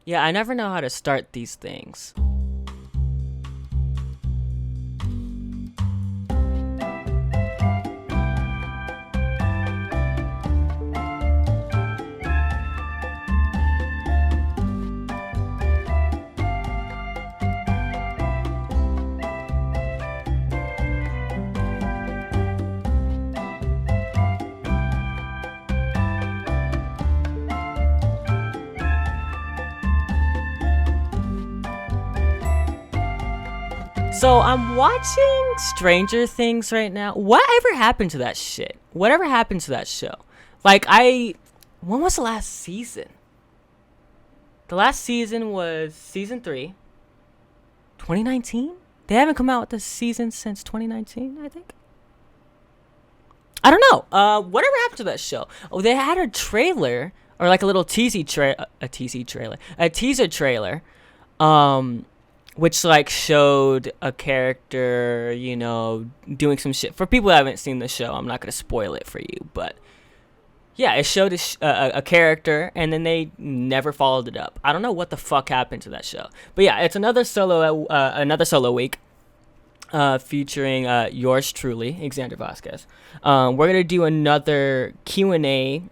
Yeah, I never know how to start these things. So I'm watching Stranger Things right now. Whatever happened to that shit? Whatever happened to that show? Like when was the last season? The last season was season 3, 2019. They haven't come out with a season since 2019, I think. I don't know. Whatever happened to that show? Oh, they had a trailer or like a little teaser trailer. Which like showed a character, doing some shit. For people who haven't seen the show, I'm not gonna spoil it for you, but yeah, it showed a character, and then they never followed it up. I don't know what the fuck happened to that show, but yeah, it's another solo week, featuring yours truly, Xander Vasquez. We're gonna do another Q&A,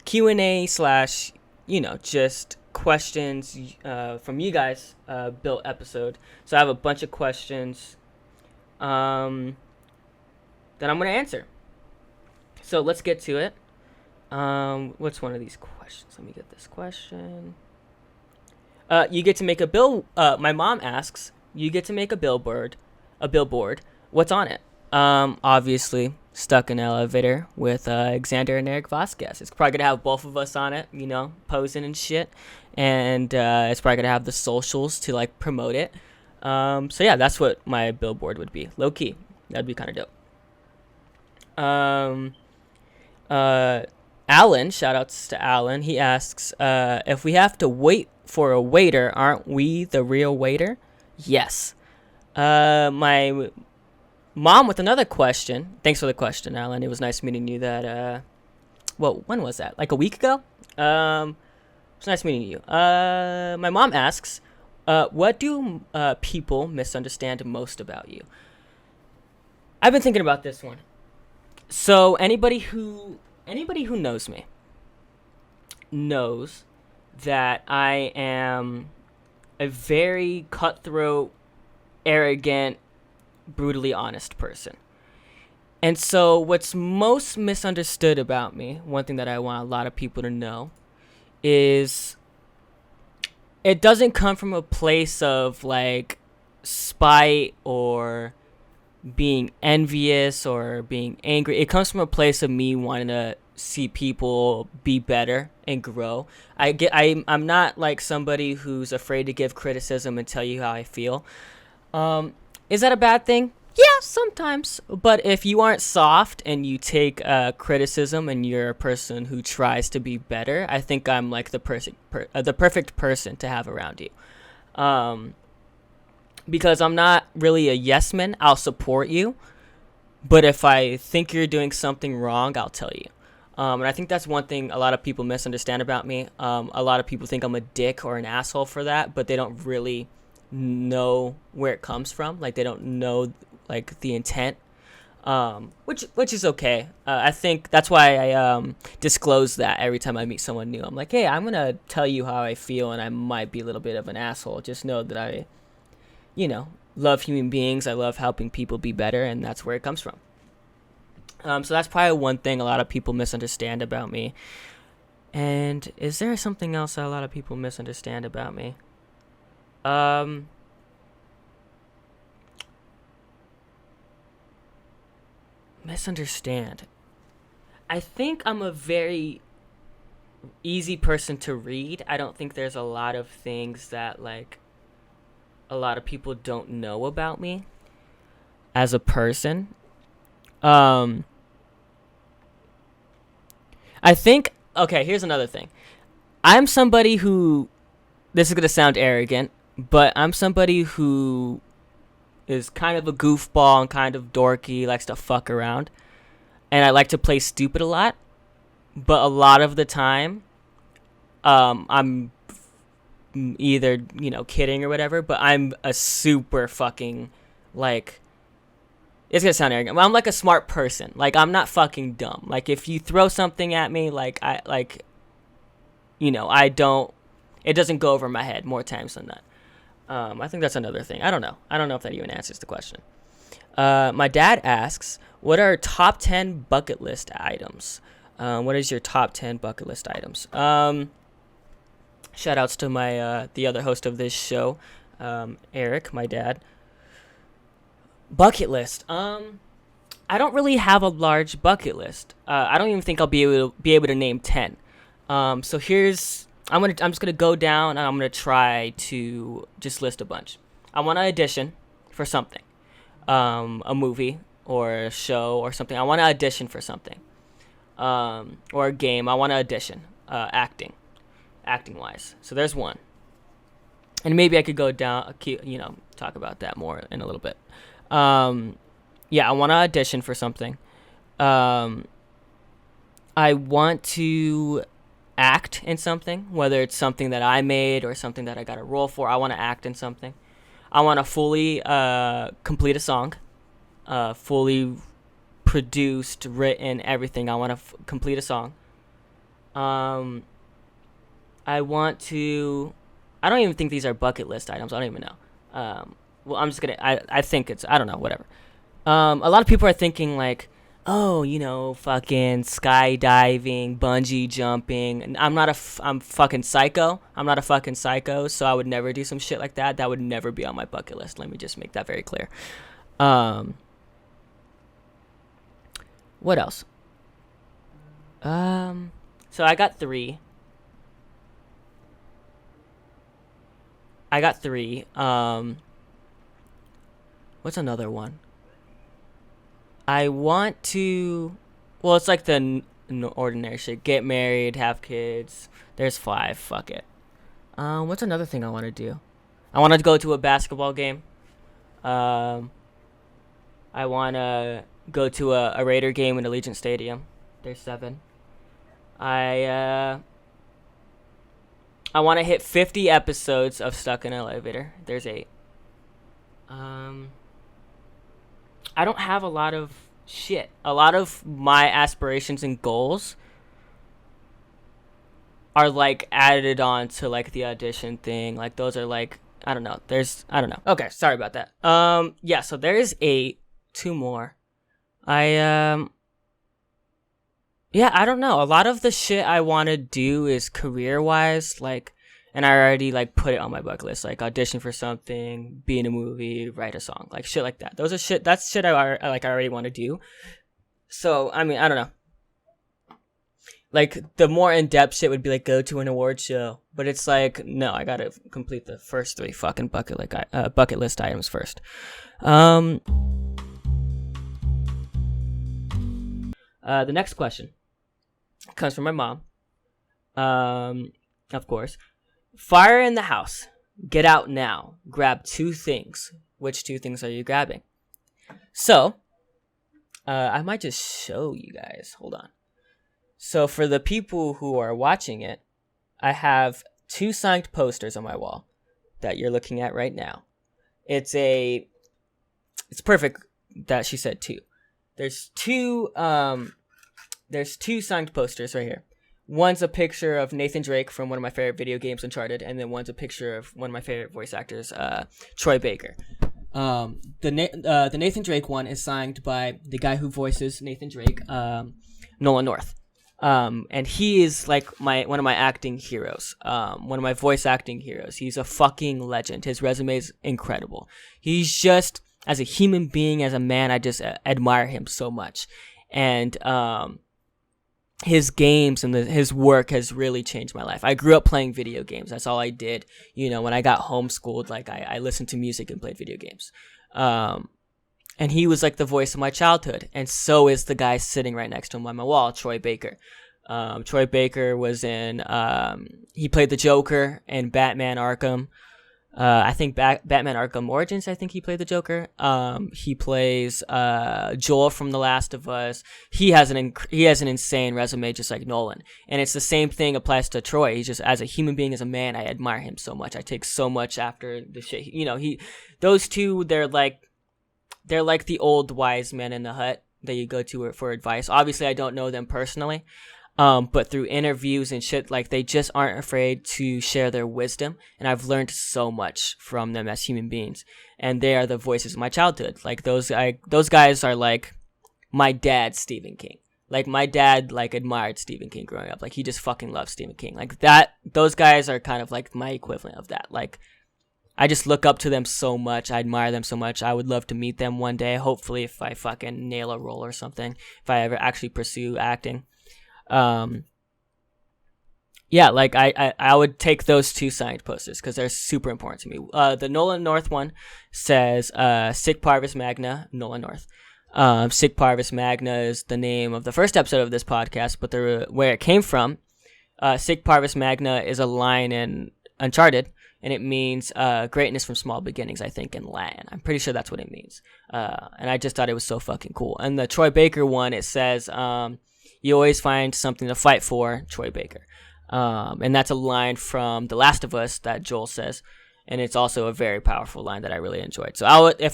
Q&A / just questions from you guys built episode. So I have a bunch of questions that I'm gonna answer. So let's get to it. What's one of these questions? Let me get this question. You get to make a bill. My mom asks, you get to make a billboard. What's on it? Obviously stuck in an elevator with Xander and Eric Vasquez. It's probably gonna have both of us on it, posing and shit. And it's probably gonna have the socials to like promote it. So yeah, that's what my billboard would be. Low key, that'd be kind of dope. Alan, shout outs to Alan. He asks, if we have to wait for a waiter, aren't we the real waiter? Yes. My mom with another question. Thanks for the question, Alan. It was nice meeting you. When was that? Like a week ago? It's nice meeting you. My mom asks, what do people misunderstand most about you? I've been thinking about this one. So anybody who knows me knows that I am a very cutthroat, arrogant, brutally honest person. And so what's most misunderstood about me, one thing that I want a lot of people to know, is it doesn't come from a place of like spite or being envious or being angry. It comes from a place of me wanting to see people be better and grow. I'm not like somebody who's afraid to give criticism and tell you how I feel. Is that a bad thing? Yeah, sometimes. But if you aren't soft and you take criticism and you're a person who tries to be better, I think I'm like the perfect person to have around you. Because I'm not really a yes man. I'll support you. But if I think you're doing something wrong, I'll tell you. And I think that's one thing a lot of people misunderstand about me. A lot of people think I'm a dick or an asshole for that, but they don't really know where it comes from. Like they don't know like the intent, which is okay. I think that's why I disclose that every time I meet someone new. I'm like, hey, I'm gonna tell you how I feel, and I might be a little bit of an asshole. Just know that I, love human beings. I love helping people be better, and that's where it comes from. So that's probably one thing a lot of people misunderstand about me. And is there something else that a lot of people misunderstand about me? Misunderstand. I think I'm a very easy person to read. I don't think there's a lot of things that like a lot of people don't know about me as a person. I think, okay, here's another thing. I'm somebody who, this is going to sound arrogant, but I'm somebody who is kind of a goofball and kind of dorky, likes to fuck around. And I like to play stupid a lot. But a lot of the time, I'm either, kidding or whatever, but I'm a super fucking, like, it's gonna sound arrogant, but I'm like a smart person. Like, I'm not fucking dumb. Like, if you throw something at me, I don't, it doesn't go over my head more times than that. I think that's another thing. I don't know if that even answers the question. My dad asks, what are top 10 bucket list items? What is your top 10 bucket list items? Shout outs to my the other host of this show, Eric, my dad. Bucket list. I don't really have a large bucket list. I don't even think I'll be able to name 10. So I'm just gonna go down and I'm gonna try to just list a bunch. I want to audition for something, a movie or a show or something. I want to audition for something, or a game. I want to audition, acting wise. So there's one, and maybe I could go down, talk about that more in a little bit. I want to audition for something. I want to act in something, whether it's something that I made or something that I got a role for. I want to act in something. I want to fully complete a song, fully produced, written, everything. I want to complete a song. I want to. I don't even think these are bucket list items. I don't even know. Well, I'm just gonna. I think it's. I don't know. Whatever. A lot of people are thinking like, oh, fucking skydiving, bungee jumping. And I'm fucking psycho. I'm not a fucking psycho, so I would never do some shit like that. That would never be on my bucket list. Let me just make that very clear. What else? So I got three. What's another one? I want to. Well, it's like the ordinary shit. Get married, have kids. There's 5. Fuck it. What's another thing I want to do? I want to go to a basketball game. I want to go to a Raider game in Allegiant Stadium. There's 7. I want to hit 50 episodes of Stuck in an Elevator. There's 8. I don't have a lot of shit. A lot of my aspirations and goals are like added on to like the audition thing. Like those are like, I don't know. I don't know. Okay, sorry about that. Yeah, so there's 8. 2 more. Yeah, I don't know. A lot of the shit I want to do is career-wise, like, and I already, like, put it on my bucket list, like, audition for something, be in a movie, write a song, like, shit like that. That's shit I already want to do. So, I mean, I don't know. Like, the more in-depth shit would be, like, go to an award show. But it's like, no, I gotta complete the first 3 fucking bucket list items first. The next question comes from my mom. Of course. Fire in the house. Get out now. Grab 2 things. Which 2 things are you grabbing? So, I might just show you guys. Hold on. So, for the people who are watching it, I have 2 signed posters on my wall that you're looking at right now. It's perfect that she said 2. There's 2 signed posters right here. One's a picture of Nathan Drake from one of my favorite video games, Uncharted, and then one's a picture of one of my favorite voice actors, Troy Baker. The Nathan Drake one is signed by the guy who voices Nathan Drake, Nolan North. And he is like one of my acting heroes, one of my voice acting heroes. He's a fucking legend. His resume is incredible. He's just, as a human being, as a man, I just admire him so much. And his games and his work has really changed my life. I grew up playing video games. That's all I did. When I got homeschooled, like I listened to music and played video games. And he was like the voice of my childhood. And so is the guy sitting right next to him on my wall, Troy Baker. Troy Baker was in, he played the Joker in Batman Arkham. I think Batman Arkham Origins, I think he played the Joker. He plays Joel from The Last of Us. He has an insane resume, just like Nolan. And it's the same thing applies to Troy. He's just, as a human being, as a man, I admire him so much. I take so much after the shit. Those two, they're like the old wise men in the hut that you go to for advice. Obviously, I don't know them personally. But through interviews and shit, like, they just aren't afraid to share their wisdom, and I've learned so much from them as human beings, and they are the voices of my childhood. Like, those guys are like my dad's Stephen King. Like, my dad, like, admired Stephen King growing up. Like, he just fucking loved Stephen King. Like, those guys are kind of like my equivalent of that. Like, I just look up to them so much. I admire them so much. I would love to meet them one day, hopefully, if I fucking nail a role or something, if I ever actually pursue acting. Yeah, like, I would take those two signed posters because they're super important to me. The Nolan North one says Sic Parvis Magna, Nolan North. Sic Parvis Magna is the name of the first episode of this podcast, but where it came from, Sic Parvis Magna is a line in Uncharted, and it means greatness from small beginnings, I think, in Latin. I'm pretty sure that's what it means. And I just thought it was so fucking cool. And the Troy Baker one, it says... you always find something to fight for, Troy Baker. And that's a line from The Last of Us that Joel says. And it's also a very powerful line that I really enjoyed. So if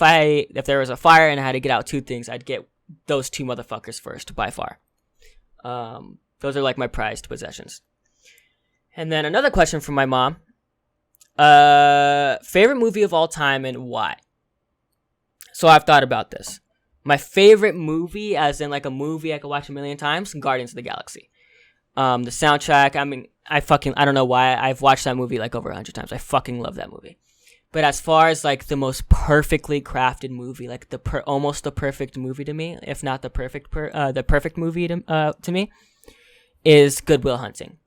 there was a fire and I had to get out two things, I'd get those two motherfuckers first, by far. Those are like my prized possessions. And then another question from my mom. Favorite movie of all time and why? So I've thought about this. My favorite movie, as in like a movie I could watch a million times, Guardians of the Galaxy. The soundtrack, I mean, I don't know why, I've watched that movie like over 100 times. I fucking love that movie. But as far as like the most perfectly crafted movie, like almost the perfect movie to me, if not the perfect movie to me, is Good Will Hunting.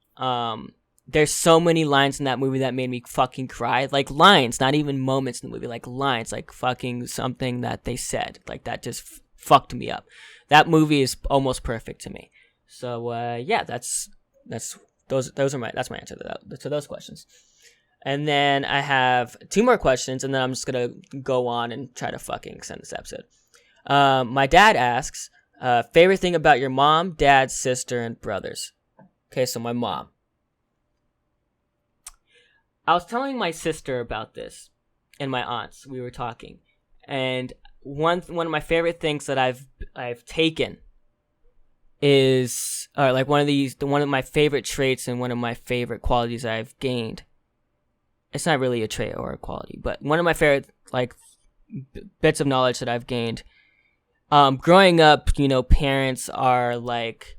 There's so many lines in that movie that made me fucking cry. Like, lines, not even moments in the movie. Like, lines, like fucking something that they said. Like, that just fucked me up. That movie is almost perfect to me. So, yeah, that's my answer to those questions. And then I have two more questions, and then I'm just gonna go on and try to fucking extend this episode. My dad asks, favorite thing about your mom, dad, sister, and brothers. Okay, so my mom. I was telling my sister about this, and my aunts. We were talking, and one of my favorite things that I've taken is like one of my favorite traits and one of my favorite qualities I've gained. It's not really a trait or a quality, but one of my favorite like bits of knowledge that I've gained. Growing up, parents are like,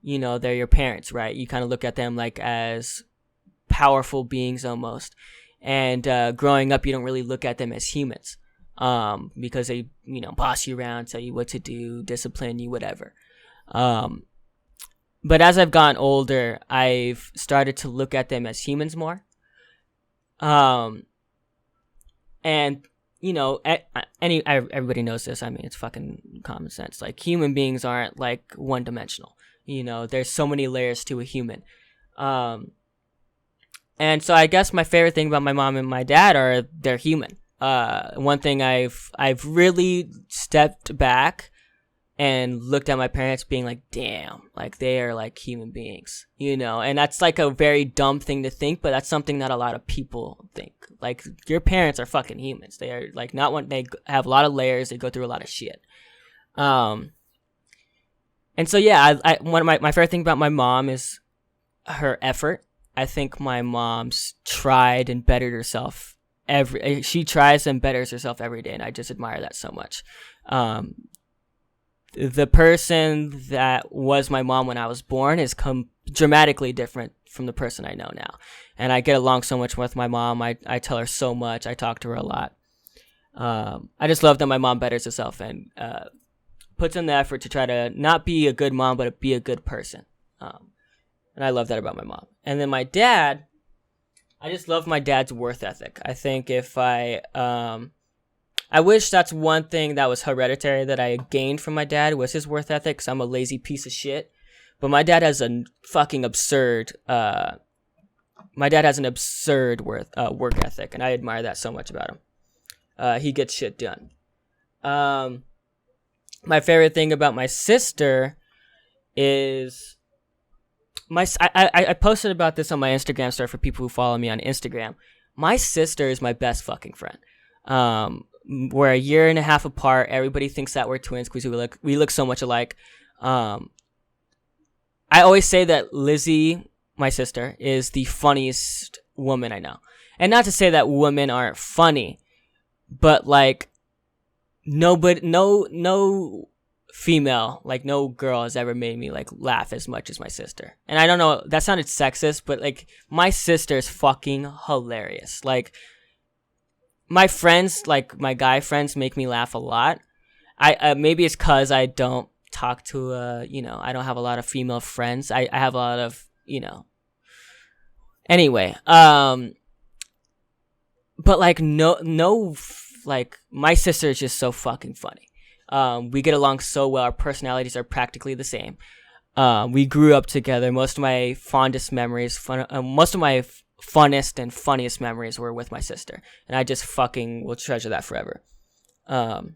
they're your parents, right? You kind of look at them like as powerful beings almost, and growing up you don't really look at them as humans, because they boss you around, tell you what to do, discipline you, whatever. But as I've gotten older, I've started to look at them as humans more, and everybody knows this. I mean, it's fucking common sense. Like, human beings aren't like one dimensional. There's so many layers to a human. And so I guess my favorite thing about my mom and my dad are they're human. One thing I've really stepped back and looked at my parents being like, damn, like they are like human beings, and that's like a very dumb thing to think, but that's something that a lot of people think. Like, your parents are fucking humans. They are like they have a lot of layers. They go through a lot of shit. And so, yeah, one of my favorite thing about my mom is her effort. I think my mom's tried and bettered herself she tries and betters herself every day, and I just admire that so much. The person that was my mom when I was born is dramatically different from the person I know now, and I get along so much with my mom. I tell her so much. I talk to her a lot. I just love that my mom betters herself and puts in the effort to try to not be a good mom, but be a good person. And I love that about my mom. And then my dad, I just love my dad's work ethic. I think if I wish that's one thing that was hereditary that I gained from my dad was his work ethic, because I'm a lazy piece of shit. But my dad has a fucking absurd my dad has an absurd work ethic, and I admire that so much about him. He gets shit done. My favorite thing about my sister is I posted about this on my Instagram story for people who follow me on Instagram. My sister is my best fucking friend. We're a year and a half apart. Everybody thinks that we're twins because we look so much alike. I always say that Lizzie, my sister, is the funniest woman I know. And not to say that women aren't funny, but like no female, like no girl has ever made me like laugh as much as my sister. And I don't know, that sounded sexist, but like my sister is fucking hilarious. Like my friends, like my guy friends, make me laugh a lot. I maybe it's cause I don't talk to I don't have a lot of female friends. I have a lot of, anyway, but like like my sister is just so fucking funny. We get along so well. Our personalities are practically the same. We grew up together. Most of my fondest memories, most of my funnest and funniest memories were with my sister, and I just fucking will treasure that forever. Another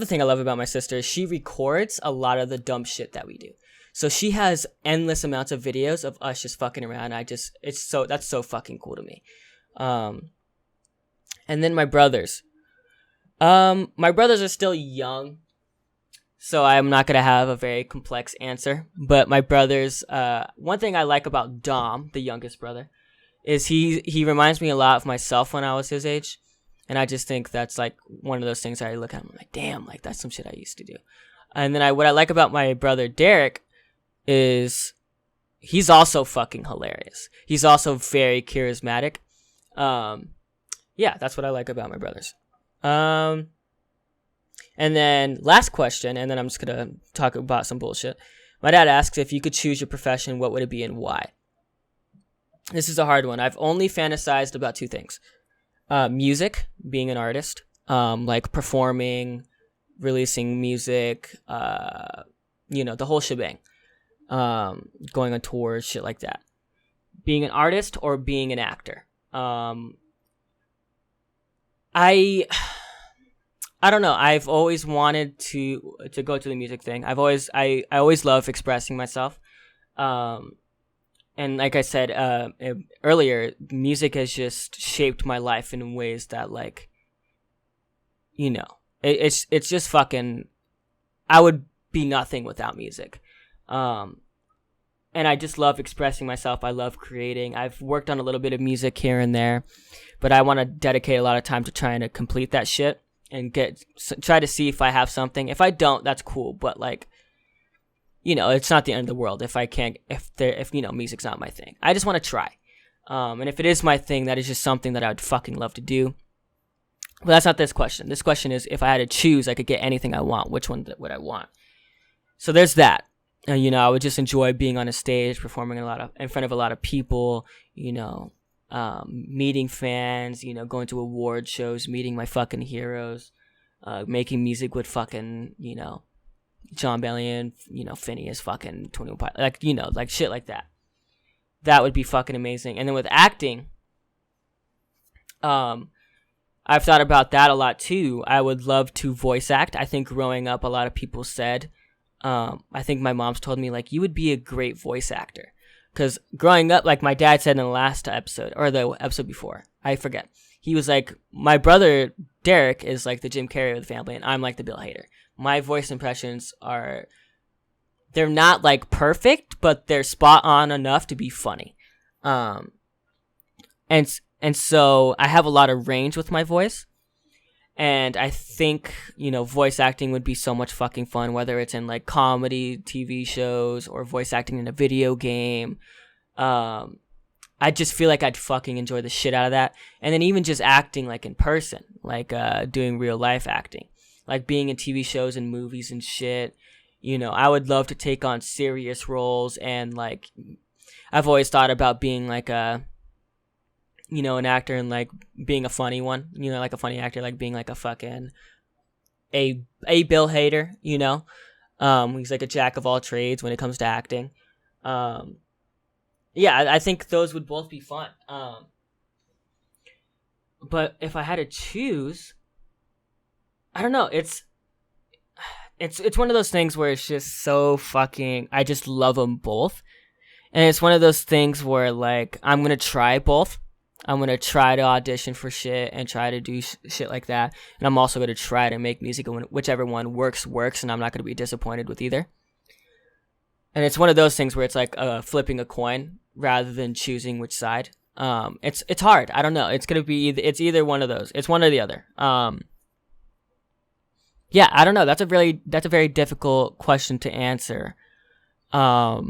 thing I love about my sister is she records a lot of the dumb shit that we do. So she has endless amounts of videos of us just fucking around. That's so fucking cool to me. And then my brothers. My brothers are still young, so I'm not going to have a very complex answer. But my brothers, one thing I like about Dom, the youngest brother, is he reminds me a lot of myself when I was his age. And I just think that's like one of those things I look at and I'm like, damn, like that's some shit I used to do. And then what I like about my brother Derek is he's also fucking hilarious. He's also very charismatic. Yeah, that's what I like about my brothers. And then last question, and then I'm just gonna talk about some bullshit. My dad asks, if you could choose your profession, what would it be and why? This is a hard one. I've only fantasized about two things. Music, being an artist, like performing, releasing music, the whole shebang. Going on tours, shit like that. Being an artist or being an actor. I don't know. I've always wanted to go to the music thing. I always love expressing myself. And like I said earlier, music has just shaped my life in ways that like, it's just fucking. I would be nothing without music. And I just love expressing myself. I love creating. I've worked on a little bit of music here and there, but I want to dedicate a lot of time to trying to complete that shit and try to see if I have something. If I don't, that's cool. But like, it's not the end of the world if music's not my thing. I just want to try. And if it is my thing, that is just something that I would fucking love to do. But that's not this question. This question is, if I had to choose, I could get anything I want. Which one would I want? So there's that. I would just enjoy being on a stage, performing in front of a lot of people, meeting fans, going to award shows, meeting my fucking heroes, making music with fucking, John Bellion, Phineas, fucking 21 Pilots, like shit like that. That would be fucking amazing. And then with acting, I've thought about that a lot too. I would love to voice act. I think growing up, a lot of people said, I think my mom's told me, like, you would be a great voice actor. Because growing up, like my dad said in the last episode, or the episode before, I forget. He was like, my brother Derek is like the Jim Carrey of the family, and I'm like the Bill Hader. My voice impressions they're not like perfect, but they're spot on enough to be funny. And so I have a lot of range with my voice. And I think, voice acting would be so much fucking fun, whether it's in like comedy, TV shows, or voice acting in a video game. I just feel like I'd fucking enjoy the shit out of that. And then even just acting like in person, like doing real life acting, like being in TV shows and movies and shit. I would love to take on serious roles, and like I've always thought about being like an actor and like being a funny one, like a funny actor, like being like a fucking a Bill Hader, he's like a jack of all trades when it comes to acting. Yeah, I think those would both be fun. But if I had to choose, I don't know. It's one of those things where it's just so fucking. I just love them both, and it's one of those things where like I'm gonna try both. I'm gonna try to audition for shit and try to do shit like that, and I'm also gonna try to make music, and whichever one works, and I'm not gonna be disappointed with either. And it's one of those things where it's like flipping a coin rather than choosing which side. It's hard. I don't know. It's gonna be it's either one of those. It's one or the other. Yeah, I don't know. That's a very difficult question to answer. But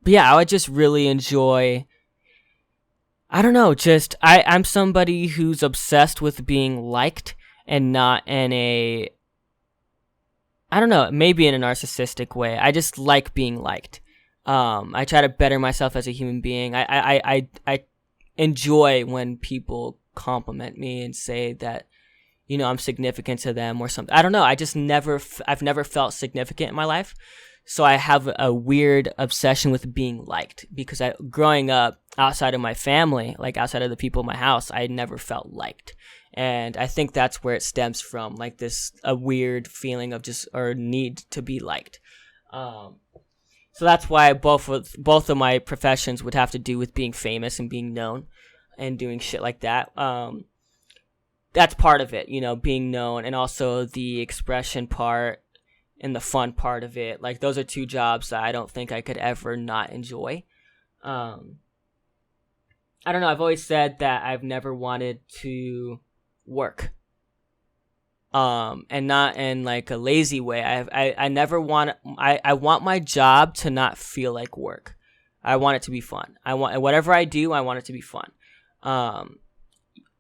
yeah, I would just really enjoy. I don't know. Just I'm somebody who's obsessed with being liked and not in a. I don't know. Maybe in a narcissistic way. I just like being liked. I try to better myself as a human being. I enjoy when people compliment me and say that, I'm significant to them or something. I don't know. I've never felt significant in my life. So I have a weird obsession with being liked because growing up outside of my family, like outside of the people in my house, I never felt liked. And I think that's where it stems from, like a weird feeling of or need to be liked. So that's why both of my professions would have to do with being famous and being known and doing shit like that. That's part of it, being known, and also the expression part and the fun part of it. Like, those are two jobs that I don't think I could ever not enjoy. I don't know. I've always said that I've never wanted to work. And not in like a lazy way. I never want. I want my job to not feel like work. I want it to be fun. I want whatever I do. I want it to be fun.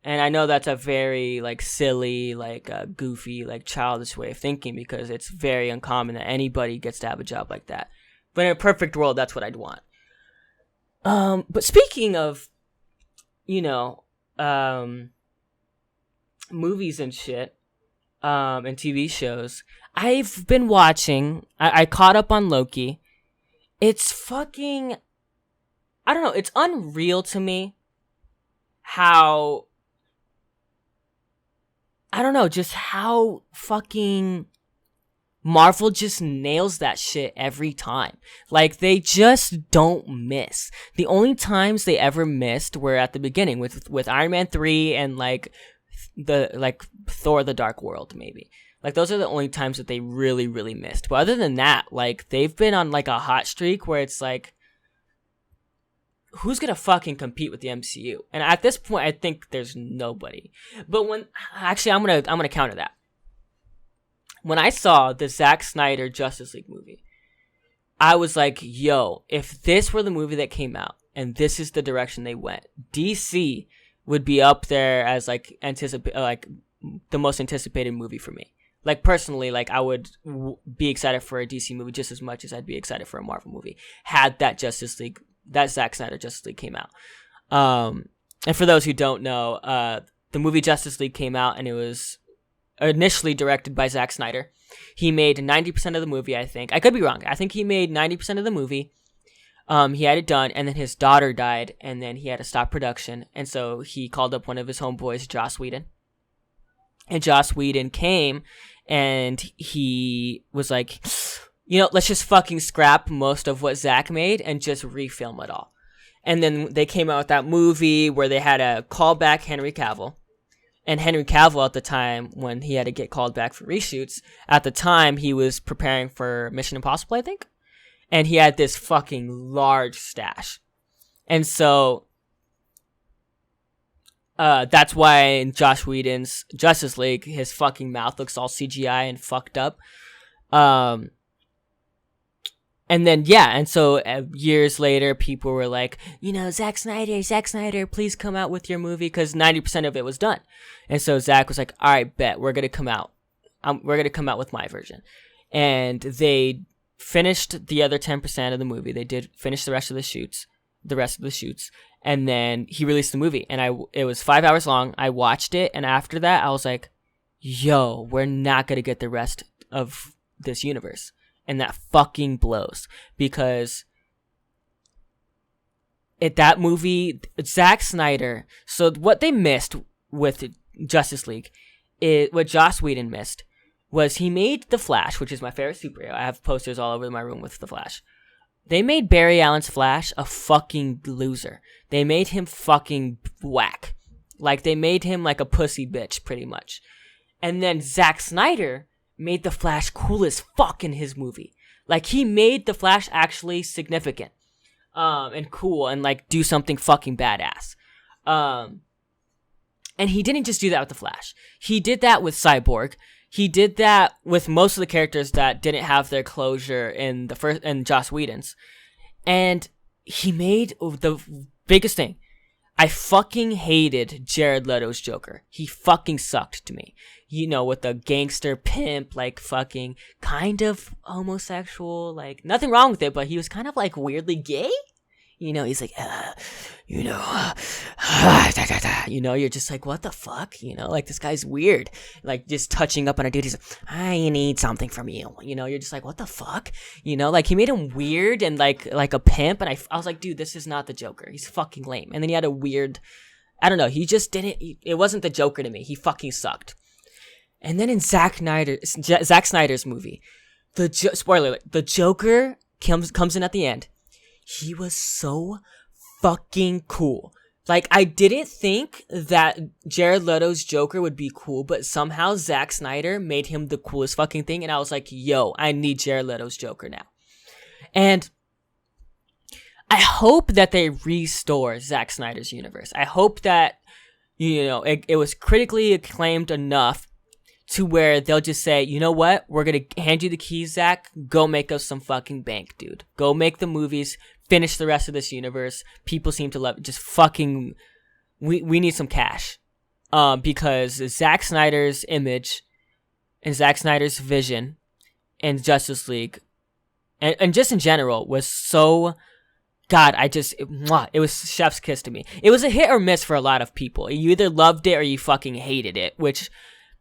And I know that's a very like silly, like goofy, like childish way of thinking, because it's very uncommon that anybody gets to have a job like that. But in a perfect world, that's what I'd want. But speaking of, movies and shit, and TV shows, I've been watching. I caught up on Loki. It's fucking. I don't know. It's unreal to me how. I don't know, just how fucking Marvel just nails that shit every time. Like, they just don't miss. The only times they ever missed were at the beginning with Iron Man 3 and like Thor the Dark World, maybe. Like, those are the only times that they really, really missed. But other than that, like, they've been on like a hot streak where it's like, who's gonna fucking compete with the MCU? And at this point, I think there's nobody. But I'm gonna counter that. When I saw the Zack Snyder Justice League movie, I was like, yo, if this were the movie that came out and this is the direction they went, DC would be up there as like the most anticipated movie for me. Like, personally, like, I would be excited for a DC movie just as much as I'd be excited for a Marvel movie had that Zack Snyder Justice League came out. And for those who don't know, the movie Justice League came out, and it was initially directed by Zack Snyder. He made 90% of the movie, I think. I could be wrong. I think he made 90% of the movie. He had it done, and then his daughter died, and then he had to stop production. And so he called up one of his homeboys, Joss Whedon. And Joss Whedon came, and he was like, let's just fucking scrap most of what Zack made and just refilm it all. And then they came out with that movie where they had to call back Henry Cavill. And Henry Cavill, at the time, when he had to get called back for reshoots, at the time, he was preparing for Mission Impossible, I think. And he had this fucking large stash. And so that's why in Joss Whedon's Justice League, his fucking mouth looks all CGI and fucked up. And then, and so years later, people were like, Zack Snyder, please come out with your movie, because 90% of it was done. And so Zack was like, all right, bet, we're going to come out. We're going to come out with my version. And they finished the other 10% of the movie. They did finish the rest of the shoots. And then he released the movie. And it was 5 hours long. I watched it. And after that, I was like, yo, we're not going to get the rest of this universe. And that fucking blows, because that movie, Zack Snyder. So what they missed with Justice League, what Joss Whedon missed, was he made The Flash, which is my favorite superhero. I have posters all over my room with The Flash. They made Barry Allen's Flash a fucking loser. They made him fucking whack. Like, they made him like a pussy bitch, pretty much. And then Zack Snyder made The Flash cool as fuck in his movie. Like, he made The Flash actually significant. And cool, and like, do something fucking badass. And he didn't just do that with The Flash. He did that with Cyborg. He did that with most of the characters that didn't have their closure in Joss Whedon's. And he made the biggest thing. I fucking hated Jared Leto's Joker. He fucking sucked to me. You know, with the gangster pimp, like fucking kind of homosexual, like nothing wrong with it, but he was kind of like weirdly gay. You know, he's like, you know, you know, you're just like, what the fuck? You know, like, this guy's weird. Like, just touching up on a dude. He's like, I need something from you. You know, you're just like, what the fuck? You know, like, he made him weird and like a pimp. And I was like, dude, this is not the Joker. He's fucking lame. And then he had a weird, I don't know. He just didn't, it wasn't the Joker to me. He fucking sucked. And then in Zack Snyder's movie, spoiler alert, the Joker comes in at the end. He was so fucking cool. Like, I didn't think that Jared Leto's Joker would be cool, but somehow Zack Snyder made him the coolest fucking thing, and I was like, yo, I need Jared Leto's Joker now. And I hope that they restore Zack Snyder's universe. I hope that, you know, it was critically acclaimed enough to where they'll just say, you know what? We're going to hand you the keys, Zach. Go make us some fucking bank, dude. Go make the movies. Finish the rest of this universe. People seem to love it. Just fucking... We need some cash. Because Zack Snyder's image and Zack Snyder's vision and Justice League and just in general was so... God, it was chef's kiss to me. It was a hit or miss for a lot of people. You either loved it or you fucking hated it, which...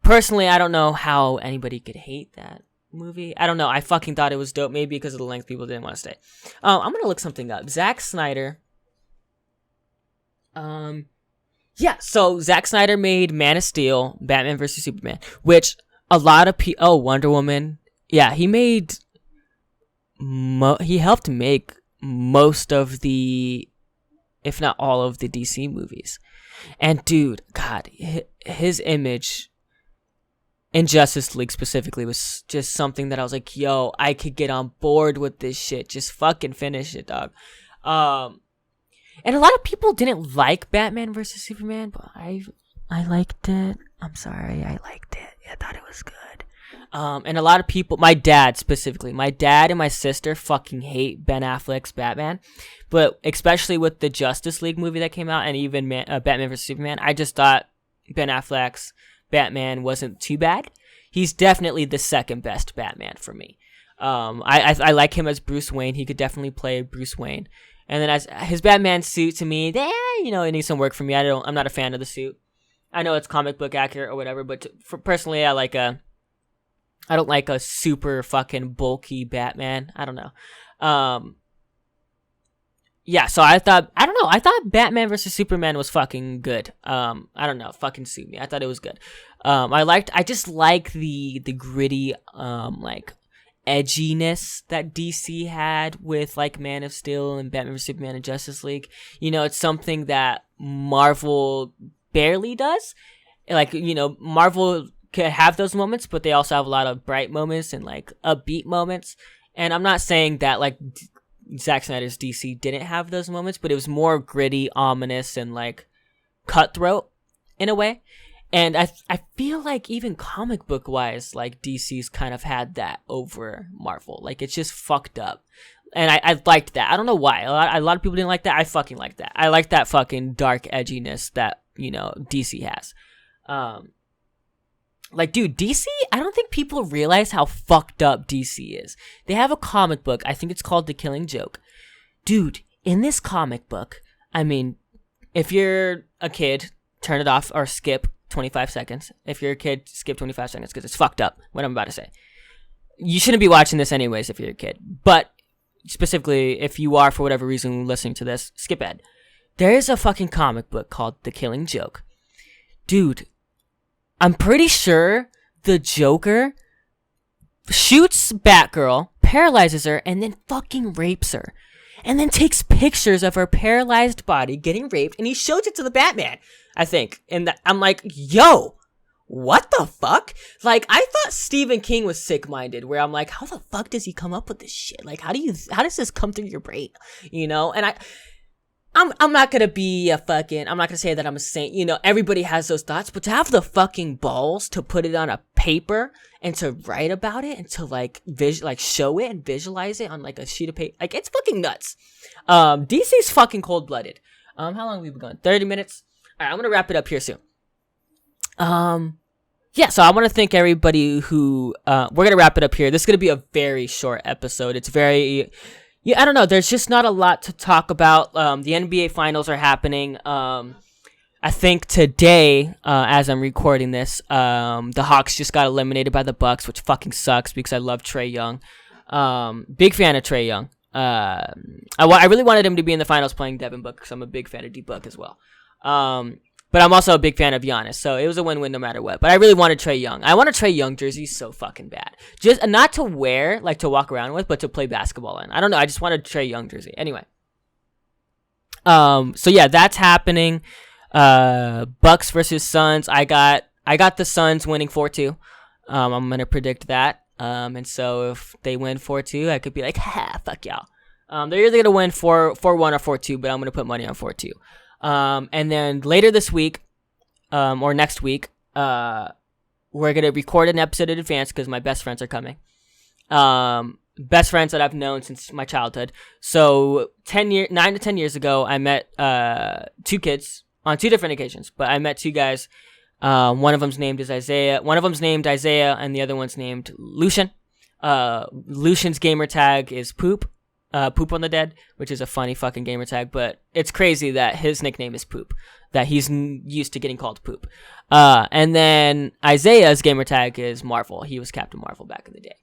Personally, I don't know how anybody could hate that movie. I don't know. I fucking thought it was dope. Maybe because of the length, people didn't want to stay. I'm going to look something up. Zack Snyder. Yeah, so Zack Snyder made Man of Steel, Batman vs. Superman, which a lot of people... Oh, Wonder Woman. Yeah, he made... he helped make most of the... if not all of the DC movies. And dude, God, his image... in Justice League specifically was just something that I was like, yo, I could get on board with this shit. Just fucking finish it, dog. And a lot of people didn't like Batman vs. Superman, but I liked it. I'm sorry, I liked it. I thought it was good. And a lot of people, my dad specifically, my dad and my sister fucking hate Ben Affleck's Batman. But especially with the Justice League movie that came out and even Batman vs. Superman, I just thought Ben Affleck's Batman wasn't too bad. He's definitely the second best Batman for me. I like him as Bruce Wayne. He could definitely play Bruce Wayne. And then as his Batman suit, to me, you know, it needs some work for me. I'm not a fan of the suit. I know it's comic book accurate or whatever, but personally, I don't like a super fucking bulky Batman. I don't know. Yeah, so I thought Batman vs. Superman was fucking good. I don't know, fucking suit me. I thought it was good. I just like the gritty, like, edginess that DC had with, like, Man of Steel and Batman vs. Superman and Justice League. You know, it's something that Marvel barely does. Like, you know, Marvel can have those moments, but they also have a lot of bright moments and, like, upbeat moments. And I'm not saying that, like, Zack Snyder's DC didn't have those moments, but it was more gritty, ominous, and like cutthroat in a way. And I feel like even comic book wise, like DC's kind of had that over Marvel. Like, it's just fucked up. And I liked that. I don't know why. A lot of people didn't like that. I fucking like that. I like that fucking dark edginess that, you know, DC has. Like, dude, DC, I don't think people realize how fucked up DC is. They have a comic book. I think it's called The Killing Joke. Dude, in this comic book, I mean, if you're a kid, turn it off or skip 25 seconds. If you're a kid, skip 25 seconds because it's fucked up, what I'm about to say. You shouldn't be watching this anyways if you're a kid. But specifically if you are for whatever reason listening to this, skip ahead. There is a fucking comic book called The Killing Joke. Dude, I'm pretty sure the Joker shoots Batgirl, paralyzes her, and then fucking rapes her. And then takes pictures of her paralyzed body getting raped, and he shows it to the Batman, I think. And I'm like, yo, what the fuck? Like, I thought Stephen King was sick-minded, where I'm like, how the fuck does he come up with this shit? Like, how does this come through your brain? You know? And I'm not gonna be I'm not gonna say that I'm a saint. You know, everybody has those thoughts, but to have the fucking balls to put it on a paper and to write about it and to show it and visualize it on like a sheet of paper, like, it's fucking nuts. DC's fucking cold-blooded. How long have we been going? 30 minutes? Alright, I'm gonna wrap it up here soon. Yeah, so I want to thank everybody who, we're gonna wrap it up here. This is gonna be a very short episode. It's very, I don't know, there's just not a lot to talk about. The NBA finals are happening. I think today, as I'm recording this, the Hawks just got eliminated by the Bucks, which fucking sucks because I love Trae Young. Big fan of Trae Young. I really wanted him to be in the finals playing Devin Booker because I'm a big fan of D-Book as well. But I'm also a big fan of Giannis, so it was a win-win no matter what. But I really wanted Trae Young. I want a Trae Young jersey so fucking bad. Just not to wear, like to walk around with, but to play basketball in. I don't know, I just wanted a Trae Young jersey. Anyway. So yeah, that's happening. Bucks versus Suns. I got the Suns winning 4-2. I'm gonna predict that. And so if they win 4-2, I could be like, ha, fuck y'all. They're either gonna win 4-1 or 4-2, but I'm gonna put money on 4-2. And then later this week, or next week, we're gonna record an episode in advance because my best friends are coming. Best friends that I've known since my childhood. So 9 to 10 years ago, I met two kids on two different occasions, but I met two guys. One of them's named Isaiah. And the other one's named Lucian. Lucian's gamer tag is Poop. Poop on the Dead, which is a funny fucking gamer tag, but it's crazy that his nickname is Poop, that he's used to getting called Poop. And then Isaiah's gamer tag is Marvel. He was Captain Marvel back in the day.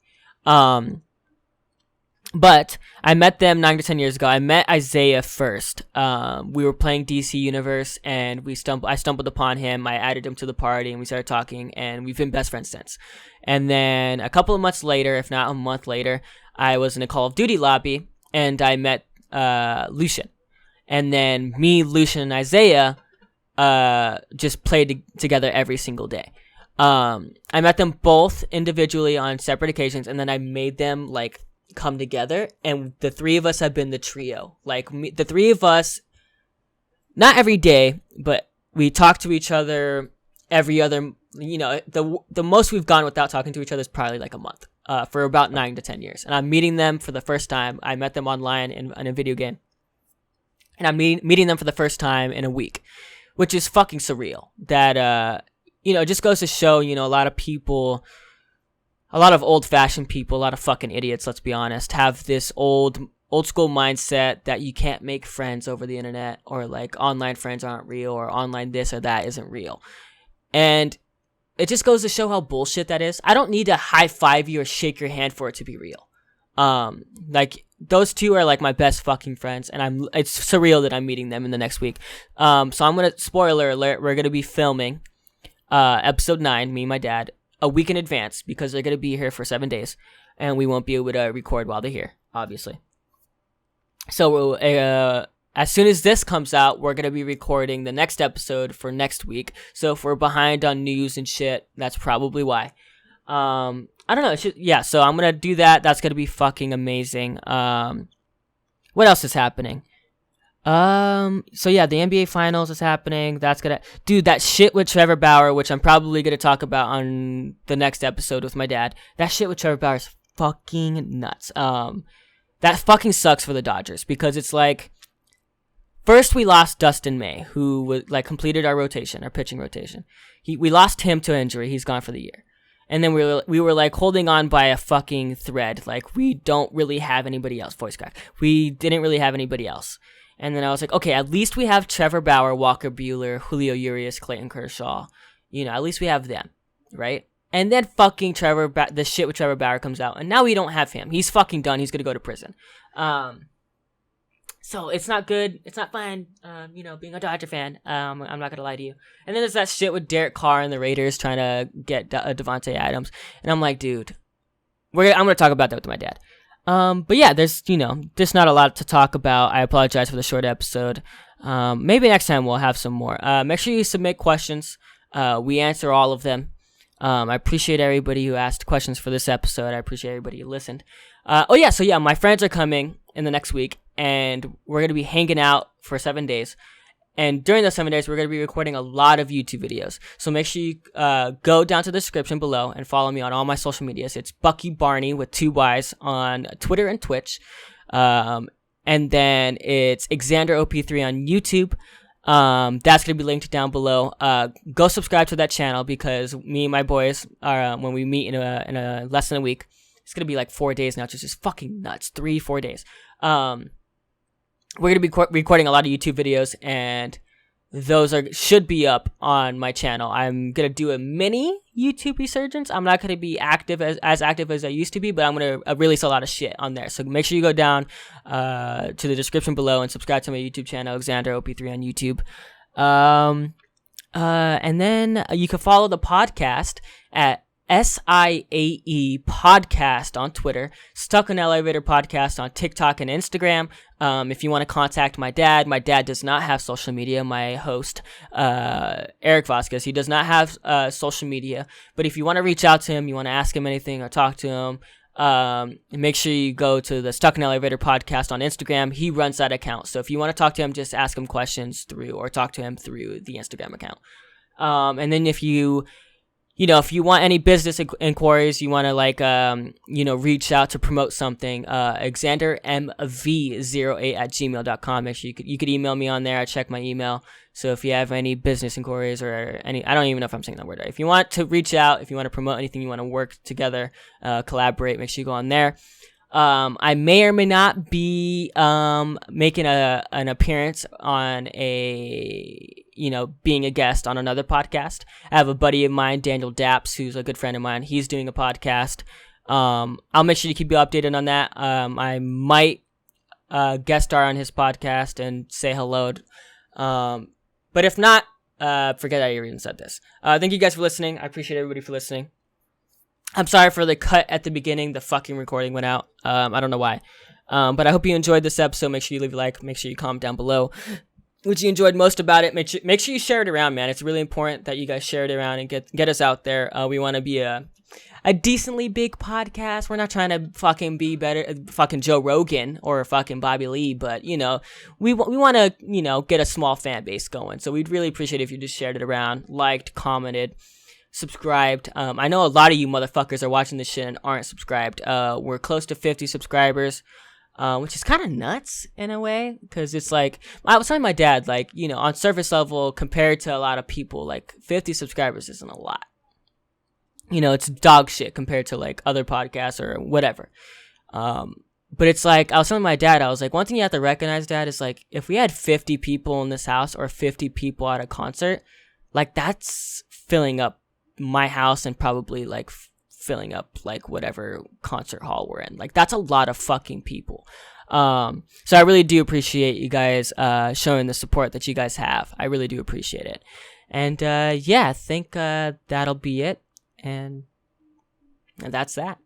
But I met them 9 to 10 years ago. I met Isaiah first. We were playing DC Universe, and I stumbled upon him. I added him to the party, and we started talking, and we've been best friends since. And then a couple of months later, if not a month later, I was in a Call of Duty lobby, and I met Lucian. And then me, Lucian, and Isaiah just played together every single day. I met them both individually on separate occasions, and then I made them like come together, and the three of us have been the trio. Like the three of us, not every day, but we talk to each other every other. You know, the most we've gone without talking to each other is probably like a month. For about 9 to 10 years. And I'm meeting them for the first time. I met them online in a video game. And I'm meeting them for the first time in a week, which is fucking surreal. That, it just goes to show, a lot of people, a lot of old-fashioned people, a lot of fucking idiots, let's be honest, have this old school mindset that you can't make friends over the internet, or like online friends aren't real, or online this or that isn't real. And it just goes to show how bullshit that is. I don't need to high five you or shake your hand for it to be real. Like those two are like my best fucking friends, and it's surreal that I'm meeting them in the next week. So I'm gonna, spoiler alert, we're gonna be filming episode 9, me and my dad, a week in advance because they're gonna be here for 7 days, and we won't be able to record while they're here, obviously. So as soon as this comes out, we're going to be recording the next episode for next week. So if we're behind on news and shit, that's probably why. I don't know. So I'm going to do that. That's going to be fucking amazing. What else is happening? So yeah, the NBA finals is happening. Dude, that shit with Trevor Bauer, which I'm probably going to talk about on the next episode with my dad. That shit with Trevor Bauer is fucking nuts. That fucking sucks for the Dodgers because it's like, first, we lost Dustin May, who completed our pitching rotation. We lost him to injury. He's gone for the year. And then we were like holding on by a fucking thread. Like, we don't really have anybody else. Voice crack. We didn't really have anybody else. And then I was like, okay, at least we have Trevor Bauer, Walker Buehler, Julio Urias, Clayton Kershaw. At least we have them, right? And then fucking the shit with Trevor Bauer comes out, and now we don't have him. He's fucking done. He's gonna go to prison. So it's not good. It's not fun, being a Dodger fan. I'm not going to lie to you. And then there's that shit with Derek Carr and the Raiders trying to get Devontae Adams. And I'm like, dude, I'm going to talk about that with my dad. But yeah, there's not a lot to talk about. I apologize for the short episode. Maybe next time we'll have some more. Make sure you submit questions. We answer all of them. I appreciate everybody who asked questions for this episode. I appreciate everybody who listened. So my friends are coming in the next week, and we're going to be hanging out for 7 days. And during those 7 days, we're going to be recording a lot of YouTube videos. So make sure you go down to the description below and follow me on all my social medias. It's Bucky Barney with 2 Y's on Twitter and Twitch. And then it's Xander OP3 on YouTube. That's going to be linked down below. Go subscribe to that channel, because me and my boys are, when we meet in a less than a week, it's going to be like 4 days now. It's just fucking nuts. 3-4 days. We're going to be recording a lot of YouTube videos, and those should be up on my channel. I'm going to do a mini YouTube resurgence. I'm not going to be as active as I used to be, but I'm going to release a lot of shit on there. So make sure you go down to the description below and subscribe to my YouTube channel, Xander OP3 on YouTube. And then you can follow the podcast at SIAE Podcast on Twitter, Stuck in Elevator Podcast on TikTok and Instagram. If you want to contact my dad does not have social media. My host, Eric Vasquez, he does not have social media. But if you want to reach out to him, you want to ask him anything or talk to him, make sure you go to the Stuck in Elevator Podcast on Instagram. He runs that account. So if you want to talk to him, just ask him questions or talk to him through the Instagram account. And then if you want any business inquiries, you want to reach out to promote something, XanderMV08@gmail.com. Make sure you could email me on there. I check my email. So if you have any business inquiries or I don't even know if I'm saying that word right. If you want to reach out, if you want to promote anything, you want to work together, collaborate, make sure you go on there. I may or may not be making an appearance on being a guest on another podcast. I have a buddy of mine, Daniel Daps, who's a good friend of mine. He's doing a podcast. I'll make sure to keep you updated on that. I might guest star on his podcast and say hello. But if not, forget I even said this. Thank you guys for listening. I appreciate everybody for listening. I'm sorry for the cut at the beginning. The fucking recording went out. I don't know why. But I hope you enjoyed this episode. Make sure you leave a like. Make sure you comment down below what you enjoyed most about it. Make sure you share it around, man. It's really important that you guys share it around and get us out there. We want to be a decently big podcast. We're not trying to fucking be better, fucking Joe Rogan or fucking Bobby Lee, but we want to get a small fan base going. So we'd really appreciate it if you just shared it around, liked, commented, subscribed. I know a lot of you motherfuckers are watching this shit and aren't subscribed. We're close to 50 subscribers. Which is kind of nuts in a way, because it's like, I was telling my dad, on surface level, compared to a lot of people, 50 subscribers isn't a lot. It's dog shit compared to other podcasts or whatever. But it's I was telling my dad, I was like, one thing you have to recognize, Dad, is if we had 50 people in this house or 50 people at a concert, that's filling up my house and probably filling up whatever concert hall we're in. That's a lot of fucking people. So I really do appreciate you guys showing the support that you guys have. I really do appreciate it. And I think that'll be it. And that's that.